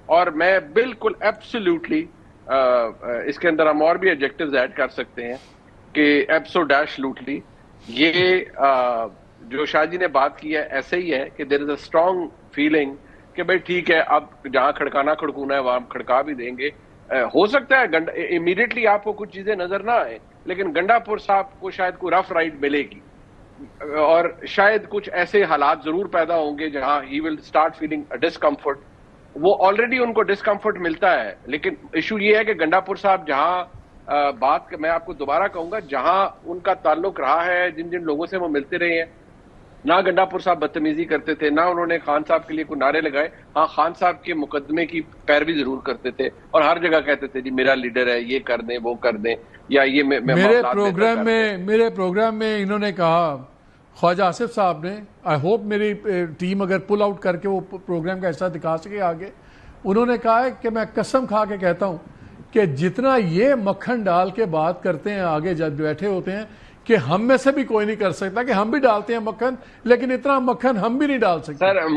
اور میں بالکل ایبسولوٹلی اس کے اندر ہم اور بھی ایڈجیکٹیوز ایڈ کر سکتے ہیں کہ ایبسوڈیشلوٹلی یہ جو شاہ جی نے بات کی ہے ایسے ہی ہے کہ دیر از اے اسٹرانگ فیلنگ کہ بھائی ٹھیک ہے اب جہاں کھڑکانا کھڑکونا ہے وہاں ہم کھڑکا بھی دیں گے. ہو سکتا ہے امیڈیٹلی آپ کو کچھ چیزیں نظر نہ آئیں، لیکن گنڈاپور صاحب کو شاید کوئی رف رائڈ ملے گی اور شاید کچھ ایسے حالات ضرور پیدا ہوں گے جہاں ہی ول اسٹارٹ فیلنگ ڈسکمفرٹ. وہ آلریڈی ان کو ڈسکمفرٹ ملتا ہے، لیکن ایشو یہ ہے کہ گنڈاپور صاحب جہاں بات میں آپ کو دوبارہ کہوں گا جہاں ان کا تعلق رہا ہے، جن لوگوں سے وہ ملتے رہے ہیں، نہ گنڈاپور صاحب بدتمیزی کرتے تھے، نہ انہوں نے خان صاحب کے لیے کوئی نعرے لگائے. ہاں خان صاحب کے مقدمے کی پیروی ضرور کرتے تھے اور ہر جگہ کہتے تھے جی میرا لیڈر ہے یہ کر دیں وہ کر دیں، یا یہ میرے پروگرام میں انہوں نے کہا، خواجہ آصف صاحب نے، آئی ہوپ میری ٹیم اگر پل آؤٹ کر کے وہ پروگرام کا حصہ دکھا سکے آگے، انہوں نے کہا ہے کہ میں قسم کھا کے کہتا ہوں کہ جتنا یہ مکھن ڈال کے بات کرتے ہیں آگے جب بیٹھے ہوتے ہیں کہ ہم میں سے بھی کوئی نہیں کر سکتا کہ ہم بھی ڈالتے ہیں مکھن، لیکن اتنا مکھن ہم بھی نہیں ڈال سکتے. سر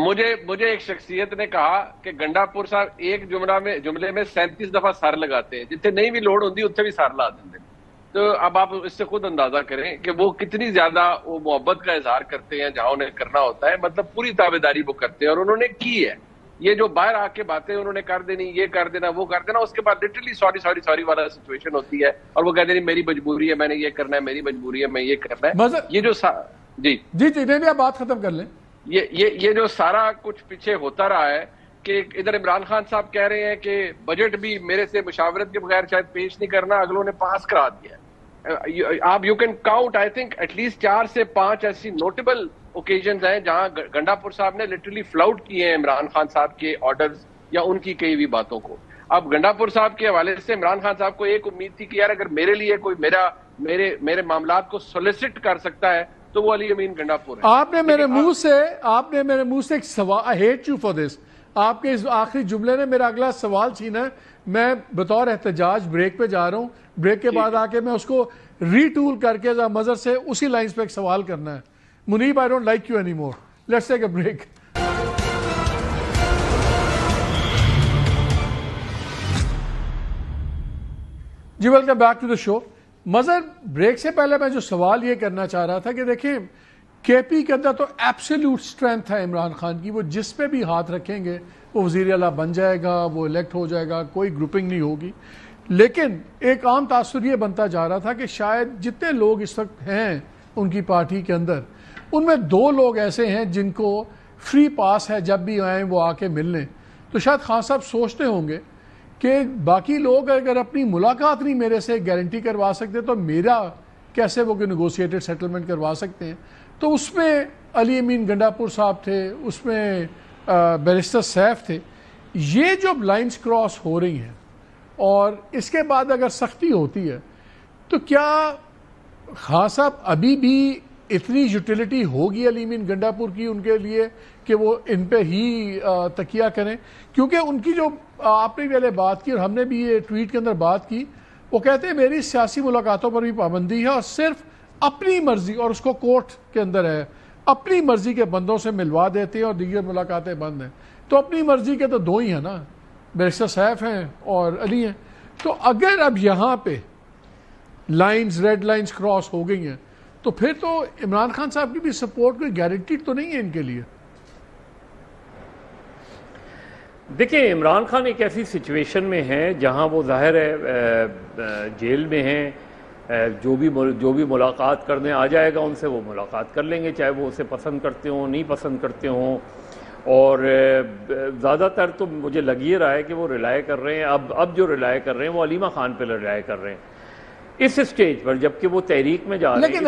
مجھے ایک شخصیت نے کہا کہ گنڈاپور صاحب ایک جملے میں 37 دفعہ سر لگاتے ہیں، جتنے نہیں بھی لوڑ ہوتی اتنے بھی سر لا دیتے. تو اب آپ اس سے خود اندازہ کریں کہ وہ کتنی زیادہ وہ محبت کا اظہار کرتے ہیں جہاں انہیں کرنا ہوتا ہے، مطلب پوری تابعداری وہ کرتے ہیں، اور انہوں نے کی ہے. یہ جو باہر آ کے باتیں انہوں نے کر دینی، یہ کر دینا، وہ کر دینا، اس کے بعد لٹرلی سوری والا سچویشن ہوتی ہے، اور وہ کہتے ہیں میری مجبوری ہے، میں نے یہ کرنا ہے، میری مجبوری ہے، میں یہ کرنا ہے. یہ جو جی آپ بات ختم کر لیں. یہ جو سارا کچھ پیچھے ہوتا رہا ہے کہ ادھر عمران خان صاحب کہہ رہے ہیں کہ بجٹ بھی میرے سے مشاورت کے بغیر شاید پیش نہیں کرنا، اگلوں نے پاس کرا دیا. آپ you can count I think at least 4 سے 5 ایسی نوٹیبل اوکیزنز ہیں جہاں گنڈاپور صاحب نے لٹرلی فلاؤٹ کیے ہیں عمران خان صاحب کے آرڈرز یا ان کی کئی بھی باتوں کو. اب گنڈاپور صاحب کے حوالے سے عمران خان صاحب کو ایک امید تھی کہ یار اگر میرے لیے کوئی میرے معاملات کو سولیسٹ کر سکتا ہے تو وہ علی امین گنڈاپور ہے. آپ نے میرے منہ سے ایک سوال، I hate you for this، آپ کے اس آخری جملے نے میرا اگلا سوال چھینا ہے. میں بطور احتجاج بریک پہ جا رہا ہوں، بریک کے بعد آ کے میں اس کو ری ٹول کر کے مظہر سے اسی لائنز پہ ایک سوال کرنا ہے. Muneeb I don't like you anymore. Let's take a break. جی welcome back to the show. Mazhar, break سے پہلے میں جو سوال یہ کرنا چاہ رہا تھا کہ دیکھیں کے پی کے اندر تو ایبسلیوٹ اسٹرینتھ ہے عمران خان کی، وہ جس پہ بھی ہاتھ رکھیں گے وہ وزیر اعلیٰ بن جائے گا، وہ الیکٹ ہو جائے گا، کوئی گروپنگ نہیں ہوگی. لیکن ایک عام تاثر یہ بنتا جا رہا تھا کہ شاید جتنے لوگ اس وقت ہیں ان کی پارٹی کے اندر، ان میں 2 لوگ ایسے ہیں جن کو فری پاس ہے، جب بھی آئیں وہ آ کے مل لیں. تو شاید خان صاحب سوچتے ہوں گے کہ باقی لوگ اگر اپنی ملاقات نہیں میرے سے گارنٹی کروا سکتے تو میرا کیسے وہ نیگوشیٹڈ سیٹلمنٹ کروا سکتے ہیں. تو اس میں علی امین گنڈاپور صاحب تھے، اس میں بیرسٹر سیف تھے. یہ جو لائنز کراس ہو رہی ہیں اور اس کے بعد اگر سختی ہوتی ہے تو کیا خان صاحب ابھی بھی اتنی یوٹیلیٹی ہوگی علی امین گنڈاپور کی ان کے لیے کہ وہ ان پہ ہی تکیہ کریں؟ کیونکہ ان کی جو آپ نے پہلے بات کی اور ہم نے بھی یہ ٹویٹ کے اندر بات کی، وہ کہتے ہیں میری سیاسی ملاقاتوں پر بھی پابندی ہے اور صرف اپنی مرضی، اور اس کو کورٹ کے اندر ہے، اپنی مرضی کے بندوں سے ملوا دیتے ہیں اور دیگر ملاقاتیں بند ہیں. تو اپنی مرضی کے تو 2 ہی ہیں نا، بیرسٹر سیف ہیں اور علی ہیں. تو اگر اب یہاں پہ لائنز، ریڈ لائنز کراس ہو گئی ہیں تو پھر تو عمران خان صاحب کی بھی سپورٹ کوئی گارنٹیڈ تو نہیں ہے ان کے لیے. دیکھیں عمران خان ایک ایسی سچویشن میں ہے جہاں وہ ظاہر ہے جیل میں ہیں، جو بھی ملاقات کرنے آ جائے گا ان سے وہ ملاقات کر لیں گے، چاہے وہ اسے پسند کرتے ہوں نہیں پسند کرتے ہوں. اور زیادہ تر تو مجھے لگ یہ رہا ہے کہ وہ ریلائے کر رہے ہیں، اب جو ریلائے کر رہے ہیں وہ علیمہ خان پہ ریلائے کر رہے ہیں اس سٹیج پر، جبکہ وہ تحریک میں جا رہے ہیں. لیکن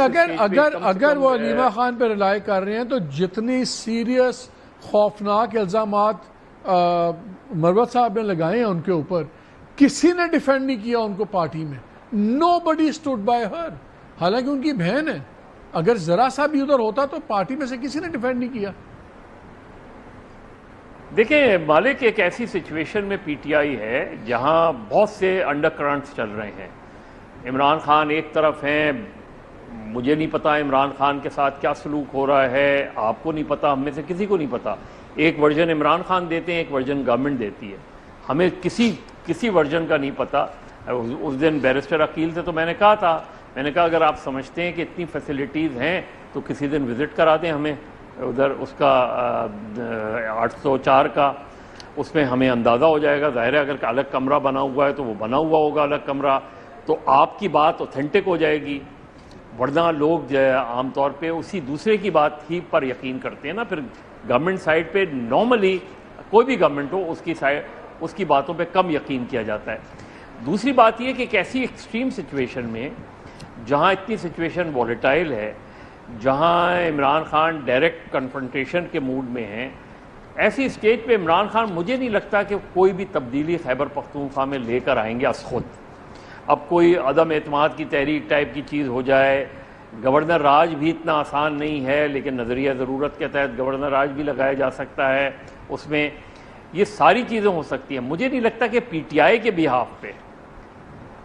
اگر وہ علیمہ خان پہ ریلائے کر رہے ہیں تو جتنی سیریس خوفناک الزامات مروت صاحب نے لگائے ہیں ان کے اوپر، کسی نے ڈیفینڈ نہیں کیا ان کو پارٹی میں. Nobody stood by her. حالانکہ ان کی بہن ہے، اگر ذرا سا بھی ادھر ہوتا تو پارٹی میں سے کسی نے ڈیفینڈ نہیں کیا. دیکھیں مالک ایک ایسی سچویشن میں پی ٹی آئی ہے جہاں بہت سے انڈر کرنٹس چل رہے ہیں. عمران خان ایک طرف ہیں، مجھے نہیں پتا عمران خان کے ساتھ کیا سلوک ہو رہا ہے، آپ کو نہیں پتا، ہم میں سے کسی کو نہیں پتا. ایک ورژن عمران خان دیتے ہیں، ایک ورژن گورنمنٹ دیتی ہے، ہمیں کسی ورژن کا نہیں پتا. اس دن بیرسٹر عقیل سے تو میں نے کہا اگر آپ سمجھتے ہیں کہ اتنی فیسلٹیز ہیں تو کسی دن وزٹ کرا دیں ہمیں ادھر اس کا 804 کا، اس میں ہمیں اندازہ ہو جائے گا. ظاہر ہے اگر الگ کمرہ بنا ہوا ہے تو وہ بنا ہوا ہوگا الگ کمرہ، تو آپ کی بات اوتھینٹک ہو جائے گی. ورنہ لوگ جو ہے عام طور پہ اسی دوسرے کی بات ہی پر یقین کرتے ہیں نا. پھر گورنمنٹ سائڈ پہ نارملی کوئی بھی گورنمنٹ ہو اس کی باتوں پہ کم یقین کیا جاتا ہے. دوسری بات یہ کہ ایک ایسی ایکسٹریم سچویشن میں جہاں اتنی سچویشن وولیٹائل ہے، جہاں عمران خان ڈائریکٹ کنفرنٹیشن کے موڈ میں ہیں، ایسی سٹیج پہ عمران خان مجھے نہیں لگتا کہ کوئی بھی تبدیلی خیبر پختونخوا میں لے کر آئیں گے از خود. اب کوئی عدم اعتماد کی تحریک ٹائپ کی چیز ہو جائے، گورنر راج بھی اتنا آسان نہیں ہے، لیکن نظریہ ضرورت کے تحت گورنر راج بھی لگایا جا سکتا ہے، اس میں یہ ساری چیزیں ہو سکتی ہیں. مجھے نہیں لگتا کہ پی ٹی آئی کے بیہاف پہ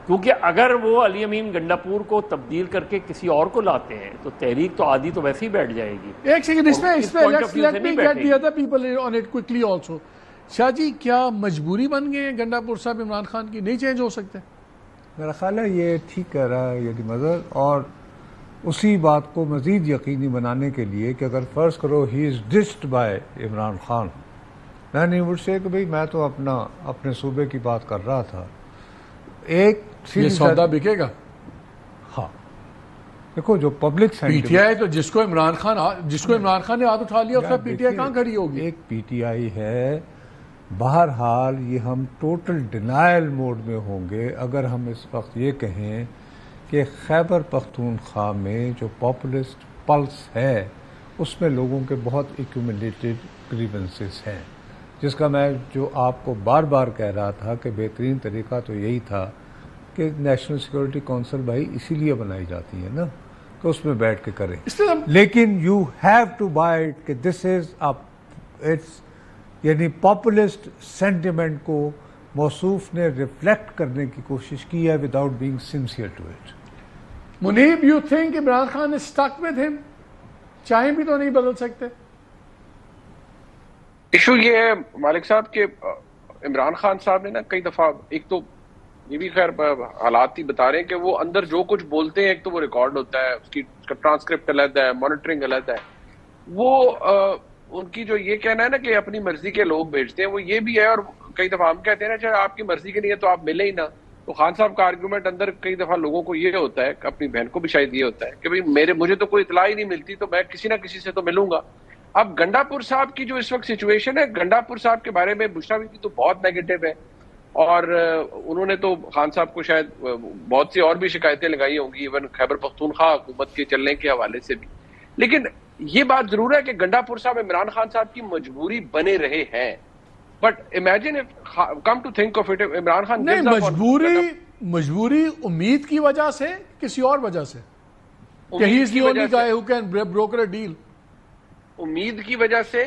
کیونکہ اگر وہ علی امین گنڈاپور کو تبدیل کر کے کسی اور کو لاتے ہیں تو تحریک تو آدھی تو ویسے ہی بیٹھ جائے گی. ایک سیکنڈ اس میں let me get the other people on it quickly also. شاہ جی کیا مجبوری بن گئے ہیں گنڈاپور صاحب عمران خان کی, نہیں چینج ہو سکتے؟ میرا خیال ہے یہ ٹھیک کہہ رہا ہے یعنی مظہر, اور اسی بات کو مزید یقینی بنانے کے لیے کہ اگر فرض کرو ہی از ڈسڈ بائی عمران خان, میں نہیں وڈ سے کہ بھئی میں تو اپنے صوبے کی بات کر رہا تھا, ایک یہ سودا بکے گا. ہاں دیکھو جو پبلک پی ٹی آئی تو جس کو عمران خان نے ہاتھ اٹھا لیا اس کا پی ٹی آئی کہاں کھڑی ہوگی؟ ایک پی ٹی آئی ہے. بہرحال یہ ہم ٹوٹل ڈینائل موڈ میں ہوں گے اگر ہم اس وقت یہ کہیں کہ خیبر پختونخوا میں جو پاپولسٹ پلس ہے اس میں لوگوں کے بہت ایکومولیٹڈ گریونسز ہیں, جس کا میں جو آپ کو بار بار کہہ رہا تھا کہ بہترین طریقہ تو یہی تھا کہ نیشنل سیکورٹی کونسل بھائی اسی لیے بنائی جاتی ہے نا کہ اس میں بیٹھ کے کریں, لیکن you have to buy it کہ دس از اٹس یعنی پاپولسٹ سینٹیمنٹ کو موصوف نے ریفلیکٹ کرنے کی کوشش کی ہے without being sincere to it. Muneeb, you think Imran Khan is stuck with him, چاہیں بھی تو نہیں بدل سکتے؟ ایشو یہ ہے مالک صاحب کہ عمران خان صاحب نے نا کئی دفعہ, ایک تو یہ بھی خیر حالات ہی بتا رہے ہیں کہ وہ اندر جو کچھ بولتے ہیں ایک تو وہ ریکارڈ ہوتا ہے, اس کا ٹرانسکرپٹ علیحدہ ہے, مانیٹرنگ علیحدہ ہے. وہ ان کی جو یہ کہنا ہے نا کہ اپنی مرضی کے لوگ بھیجتے ہیں وہ یہ بھی ہے, اور کئی دفعہ ہم کہتے ہیں نا چاہے آپ کی مرضی کے نہیں ہے تو آپ ملے ہی نا. تو خان صاحب کا آرگومنٹ اندر کئی دفعہ لوگوں کو یہ ہوتا ہے, اپنی بہن کو بھی شاید یہ ہوتا ہے کہ بھئی مجھے تو کوئی اطلاع ہی نہیں ملتی تو میں کسی نہ کسی سے تو ملوں گا. اب گنڈاپور صاحب کی جو اس وقت سچویشن ہے, گنڈاپور صاحب کے بارے میں بشرا بی تو بہت نیگیٹو ہے, اور انہوں نے تو خان صاحب کو شاید بہت سی اور بھی شکایتیں لگائی ہوں گی ایون خیبر پختونخوا حکومت کے چلنے کے حوالے سے بھی. لیکن یہ بات ضرور ہے کہ گنڈاپور صاحب عمران خان صاحب کی مجبوری بنے رہے ہیں, but imagine come to think of it Imran Khan نہیں, مجبوری امید کی وجہ سے کسی اور وجہ سے کہ he is the only guy who can broker a deal, امید کی وجہ سے.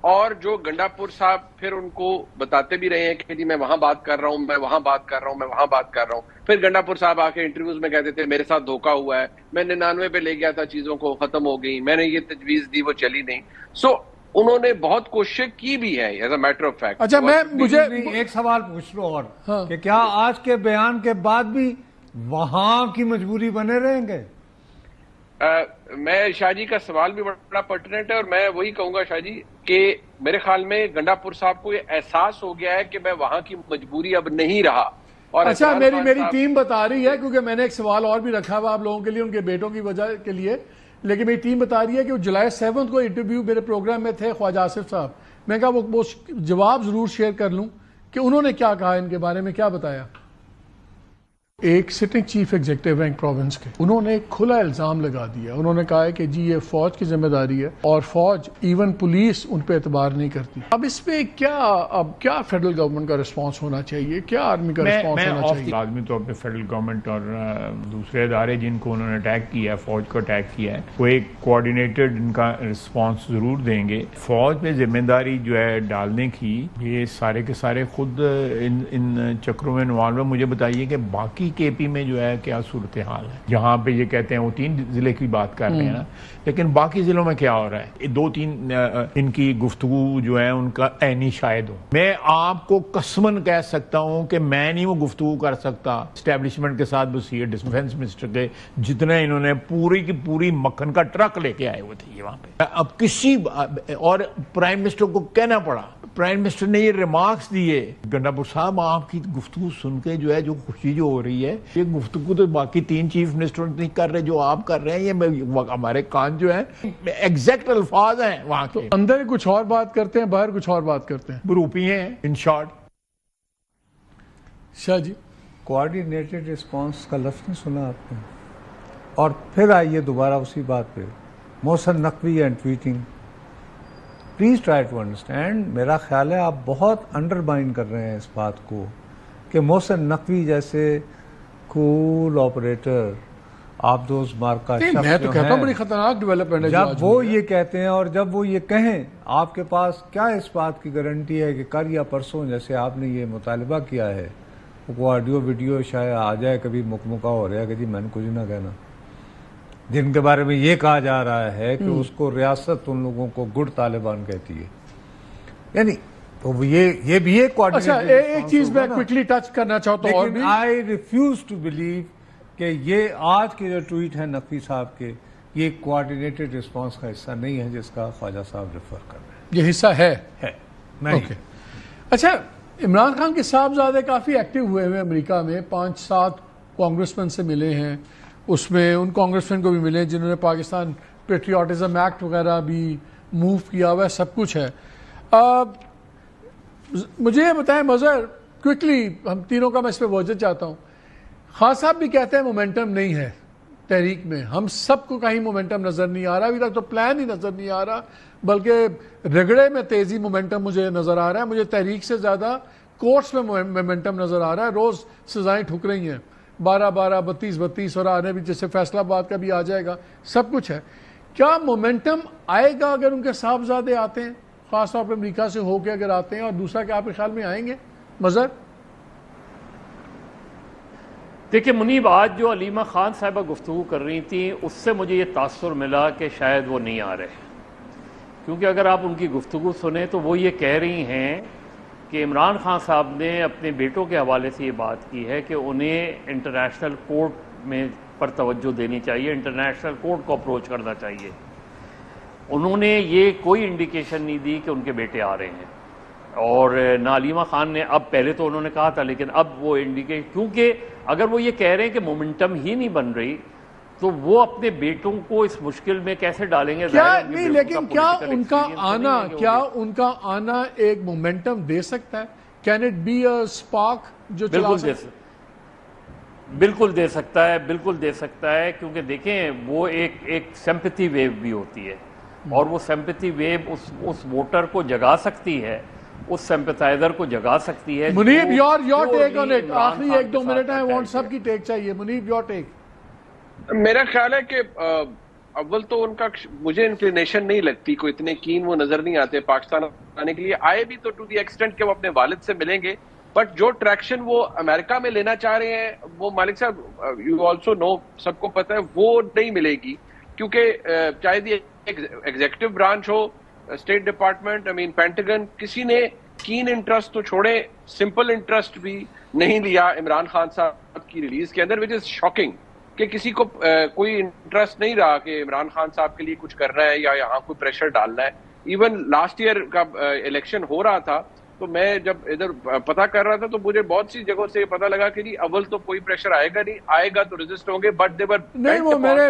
اور جو گنڈاپور صاحب پھر ان کو بتاتے بھی رہے ہیں کہ جی میں وہاں بات کر رہا ہوں, میں وہاں بات کر رہا ہوں, میں وہاں بات کر رہا ہوں. پھر گنڈاپور صاحب آ کے انٹرویوز میں کہتے تھے میرے ساتھ دھوکہ ہوا ہے, میں 99 پہ لے گیا تھا, چیزوں کو ختم ہو گئی, میں نے یہ تجویز دی وہ چلی نہیں. سو انہوں نے بہت کوششیں کی بھی ہے as a matter of fact. اچھا مجھے ایک سوال پوچھ لو اور کہ کیا آج کے بیان کے بعد بھی وہاں کی مجبوری بنے رہیں گے؟ میں شاہ جی کا سوال بھی بڑا پرٹیننٹ ہے, اور میں وہی کہوں گا شاہ جی کہ میرے خیال میں گنڈاپور صاحب کو یہ احساس ہو گیا ہے کہ میں وہاں کی مجبوری اب نہیں رہا. اور اچھا میری ٹیم بتا رہی ہے, کیونکہ میں نے ایک سوال اور بھی رکھا ہوا آپ لوگوں کے لیے ان کے بیٹوں کی وجہ کے لیے, لیکن میری ٹیم بتا رہی ہے کہ وہ جولائی 7 کو انٹرویو میرے پروگرام میں تھے خواجہ آصف صاحب, میں کہا وہ جواب ضرور شیئر کر لوں کہ انہوں نے کیا کہا ان کے بارے میں, کیا بتایا. ایک sitting chief executive bank province کے انہوں نے ایک کھلا الزام لگا دیا, انہوں نے کہا ہے کہ جی یہ فوج کی ذمہ داری ہے اور فوج ایون پولیس ان پہ اعتبار نہیں کرتی. اب اس پہ کیا فیڈرل گورنمنٹ کا رسپانس ہونا چاہیے, کیا آرمی کا رسپانس ہونا چاہیے؟ لازمی طور پہ فیڈرل گورنمنٹ اور دوسرے ادارے جن کو انہوں نے اٹیک کیا ہے, فوج کو اٹیک کیا ہے, وہ ایک کوآرڈینیٹڈ ان کا رسپانس ضرور دیں گے. فوج پہ ذمہ داری جو ہے ڈالنے کی, یہ سارے کے سارے خود ان چکروں میں انوالو ہیں. مجھے بتائیے کہ باقی کے پی میں جو ہے کیا صورتحال ہے؟ یہاں پہ یہ کہتے ہیں وہ 3 ضلع کی بات کر رہے ہیں نا, لیکن باقی ضلعوں میں کیا ہو رہا ہے؟ 2-3 ان کی گفتگو جو ہے ان کا عینی شاہد ہو. میں آپ کو قسماً کہہ سکتا ہوں کہ میں نہیں وہ گفتگو کر سکتا اسٹیبلشمنٹ کے ساتھ. وزیر ڈیفنس منسٹر کے جتنے انہوں نے پوری کی پوری مکھن کا ٹرک لے کے آئے ہوئے تھے یہ وہاں پہ. اب کسی اور پرائم منسٹر کو کہنا پڑا, پرائم منسٹر نے یہ ریمارکس دیے. گنڈاپور صاحب آپ کی گفتگو سن کے جو ہے جو خوشی جو ہو رہی ہے, یہ گفتگو تو باقی 3 چیف منسٹر نہیں کر رہے جو آپ کر رہے ہیں. یہ ہمارے کان جو ہیں ایگزیکٹ الفاظ ہیں وہاں کے, اندر کچھ اور بات کرتے ہیں, باہر کچھ اور بات کرتے ہیں, بروپی ہیں in short. Shah G کوآرڈینیٹڈ response کا لفظ نہیں سنا آپ نے؟ اور پھر آئیے دوبارہ اسی بات پہ, Mohsin Naqvi and tweeting. Please try to understand, میرا خیال ہے آپ بہت انڈرمائن کر رہے ہیں اس بات کو کہ محسن نقوی جیسے کول آپریٹر آپ دوست مارکا شخص میں تو کہتا ہوں بڑی خطرناک ڈیولپمنٹ ہے. جب وہ یہ کہتے ہیں اور جب وہ یہ کہیں, آپ کے پاس کیا اس بات کی گارنٹی ہے کہ کل یا پرسوں جیسے آپ نے یہ مطالبہ کیا ہے وہ آڈیو ویڈیو شاید آ جائے کبھی مکمکا ہو رہا ہے کہ جی میں نے کچھ نہ کہنا، جن کے بارے میں یہ کہا جا رہا ہے کہ اس کو ریاست ان لوگوں کو گڈ طالبان کہتی ہے. یعنی یہ بھی ایک اچھا ایک چیز میں کوئکلی ٹچ کرنا چاہتا ہوں، لیکن آئی ریفیوز ٹو بلیو کہ یہ آج کے جو ٹویٹ ہے نقوی صاحب کے، یہ کوآرڈینیٹڈ رسپانس کا حصہ نہیں ہے جس کا خواجہ صاحب ریفر کر رہے ہیں. یہ حصہ ہے. اوکے. اچھا عمران خان کے صاحبزادے کافی ایکٹیو ہوئے ہوئے امریکہ میں، 5-7 کانگریسمین سے ملے ہیں، اس میں ان کانگریسمین کو بھی ملے جنہوں نے پاکستان پیٹریوٹزم ایکٹ وغیرہ بھی موو کیا ہوا ہے، سب کچھ ہے. مجھے یہ بتائیں مظہر کوئکلی، ہم تینوں کا میں اس پہ وجہ چاہتا ہوں. خان صاحب بھی کہتے ہیں مومنٹم نہیں ہے تحریک میں، ہم سب کو کہیں مومنٹم نظر نہیں آ رہا، ابھی تک تو پلان ہی نظر نہیں آ رہا، بلکہ رگڑے میں تیزی مومنٹم مجھے نظر آ رہا ہے. مجھے تحریک سے زیادہ کورٹس میں مومنٹم نظر آ رہا ہے. روز سزائیں ٹھک رہی ہیں، 12-12 32 اور آنے بھی جیسے فیصلہ آباد کا بھی آ جائے گا، سب کچھ ہے. کیا مومنٹم آئے گا اگر ان کے صاحبزادے آتے ہیں، خاص طور پہ امریکہ سے ہو کے اگر آتے ہیں؟ اور دوسرا کہ آپ کے خیال میں آئیں گے مظہر؟ دیکھیں منیب، آج جو علیمہ خان صاحبہ گفتگو کر رہی تھیں اس سے مجھے یہ تاثر ملا کہ شاید وہ نہیں آ رہے، کیونکہ اگر آپ ان کی گفتگو سنیں تو وہ یہ کہہ رہی ہیں کہ عمران خان صاحب نے اپنے بیٹوں کے حوالے سے یہ بات کی ہے کہ انہیں انٹرنیشنل کورٹ میں پر توجہ دینی چاہیے، انٹرنیشنل کورٹ کو اپروچ کرنا چاہیے. انہوں نے یہ کوئی انڈیکیشن نہیں دی کہ ان کے بیٹے آ رہے ہیں، اور نہ علیمہ خان نے، اب پہلے تو انہوں نے کہا تھا لیکن اب وہ کیونکہ اگر وہ یہ کہہ رہے ہیں کہ مومنٹم ہی نہیں بن رہی تو وہ اپنے بیٹوں کو اس مشکل میں کیسے ڈالیں گے؟ نہیں لیکن کیا ان کا آنا ایک مومنٹم دے سکتا ہے؟ Can it be a spark جو بالکل دے سکتا ہے، بالکل دے سکتا ہے، کیونکہ دیکھیں وہ ایک سمپتھی ویو بھی ہوتی ہے، اور وہ سمپتھی ویو اس ووٹر کو جگا سکتی ہے، اس سمپتھائزر کو جگا سکتی ہے. منیب یور ٹیک آن اٹ، آخری 1-2 منٹ ہیں، وانٹ سب کی ٹیک چاہیے. منیب یور ٹیک. میرا خیال ہے کہ اول تو ان کا مجھے انکلینیشن نہیں لگتی، کوئی اتنے کین وہ نظر نہیں آتے پاکستان آنے کے لیے. آئے بھی تو ٹو دی ایکسٹینٹ کہ وہ اپنے والد سے ملیں گے، بٹ جو ٹریکشن وہ امریکہ میں لینا چاہ رہے ہیں وہ مالک صاحب یو آلسو نو، سب کو پتہ ہے وہ نہیں ملے گی. کیونکہ چاہے دی ایگزیکٹو برانچ ہو، اسٹیٹ ڈپارٹمنٹ، پینٹاگن، کسی نے کین انٹرسٹ تو چھوڑے سمپل انٹرسٹ بھی نہیں لیا عمران خان صاحب کی ریلیز کے اندر، وچ از شاکنگ کہ کسی کو کوئی انٹرسٹ نہیں رہا کہ عمران خان صاحب کے لیے کچھ کرنا ہے یا یہاں کوئی پریشر ڈالنا ہے. ایون لاسٹ ایئر کا الیکشن ہو رہا تھا تو میں جب ادھر پتا کر رہا تھا تو مجھے بہت سی جگہوں سے پتا لگا کہ جی اول تو کوئی پریشر آئے گا نہیں، آئے گا تو ریزسٹ ہوں گے، بٹ دے ور نہیں. وہ میرے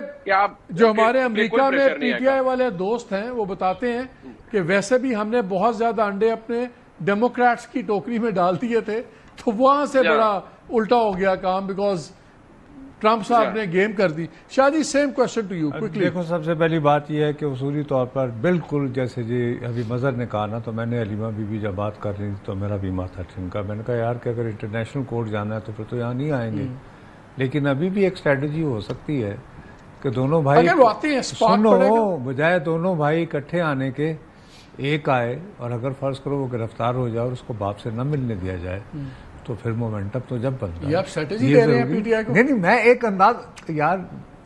جو ہمارے امریکہ میں پی ٹی آئی والے دوست ہیں وہ بتاتے ہیں کہ ویسے بھی ہم نے بہت زیادہ انڈے اپنے ڈیموکریٹس کی ٹوکری میں ڈال دیے تھے، تو وہاں سے بڑا الٹا ہو گیا کام، بیکاز ٹرمپ صاحب نے گیم کر دی. شادی same question to you quickly. دیکھو سب سے پہلی بات یہ ہے کہ اصولی طور پر بالکل جیسے جی ابھی مظہر نے کہا نا، تو میں نے علیمہ بی بی جب بات کر رہی تھی تو میرا بھی ماتھا ٹھنکا. میں نے کہا یار کہ اگر انٹرنیشنل کورٹ جانا ہے تو پھر تو یہاں نہیں آئیں گے، لیکن ابھی بھی ایک اسٹریٹجی ہو سکتی ہے کہ دونوں بھائی سنو، بجائے دونوں بھائی اکٹھے آنے کے ایک آئے، اور اگر فرض کرو وہ گرفتار ہو جائے اور اس کو باپ سے نہ ملنے دیا جائے تو پھر مومنٹم تو جب بنتا ہے. نہیں میں ایک انداز، یار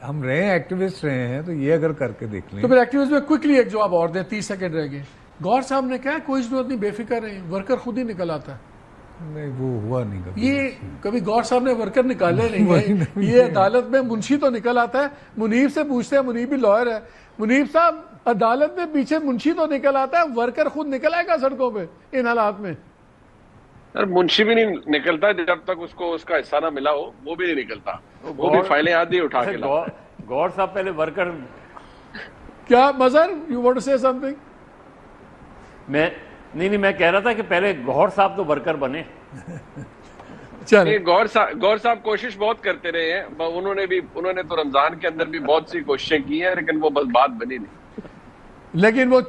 ہم رہے ہیں ایکٹیوسٹ رہے ہیں تو یہ اگر کر کے دیکھ لیں. تو پھر ایکٹیوسٹ میں کوئکلی ایک جواب اور دیں، 30 سیکنڈ رہ گئے. گور صاحب نے کہا کوئی ضرورت نہیں، بے فکر رہیں، ورکر خود ہی نکل آتا ہے. نہیں وہ ہوا نہیں کبھی. یہ کبھی گور صاحب نے ورکر نکالے نہیں، یہ عدالت میں منشی تو نکل آتا ہے. منیب سے پوچھتے ہیں، منیب بھی لائر ہے. منیب صاحب عدالت میں پیچھے منشی تو نکل آتا ہے، ورکر خود نکل آئے گا سڑکوں پہ ان حالات میں؟ منشی بھی نہیں نکلتا جب تک اس کو اس کا حصہ نہ ملا ہو، وہ بھی نہیں نکلتا، وہ بھی فائلیں آدھی اٹھا کے لاتا ہے. گور صاحب پہلے ورکر. کیا مظہر یو وانٹ ٹو سے سم تھنگ؟ میں کہہ رہا تھا کہ پہلے گور صاحب تو ورکر بنے. گور صاحب کوشش بہت کرتے رہے ہیں، انہوں نے تو رمضان کے اندر بھی بہت سی کوششیں کی ہیں، لیکن وہ بس بات بنی نہیں. لیکن وہ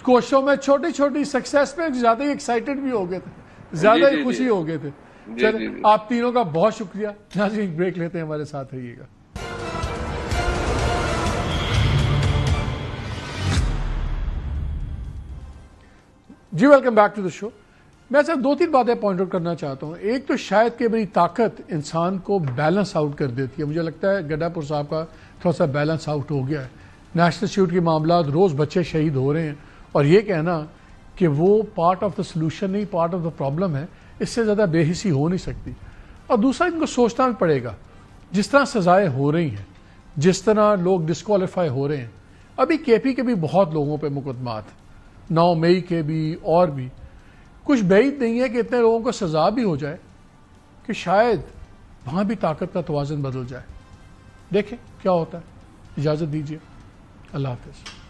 کوششوں میں چھوٹی چھوٹی سکسیس پہ زیادہ ہی ایکسائٹڈ بھی ہو گئے تھے، زیادہ ہی خوشی ہو گئے تھے. چلیں آپ تینوں کا بہت شکریہ. ناظرین بریک لیتے ہیں، ہمارے ساتھ رہیے گا. جی ویلکم بیک ٹو دا شو. میں صرف 2-3 باتیں پوائنٹ آؤٹ کرنا چاہتا ہوں. ایک تو شاید کہ بڑی طاقت انسان کو بیلنس آؤٹ کر دیتی ہے. مجھے لگتا ہے گڈا پور صاحب کا تھوڑا سا بیلنس آؤٹ ہو گیا ہے. نیشنل انسٹیٹیوٹ کے معاملات، روز بچے شہید ہو رہے ہیں، اور یہ کہنا کہ وہ پارٹ آف دا سلوشن نہیں، پارٹ آف دا پرابلم ہے، اس سے زیادہ بے حسی ہو نہیں سکتی. اور دوسرا ان کو سوچنا بھی پڑے گا، جس طرح سزائیں ہو رہی ہیں، جس طرح لوگ ڈسکوالیفائی ہو رہے ہیں. ابھی کے پی کے بھی بہت لوگوں پہ مقدمات، 9 مئی کے بھی اور بھی. کچھ بعید نہیں ہے کہ اتنے لوگوں کو سزا بھی ہو جائے کہ شاید وہاں بھی طاقت کا توازن بدل جائے. دیکھیں کیا ہوتا ہے. اجازت دیجیے. اللہ حافظ.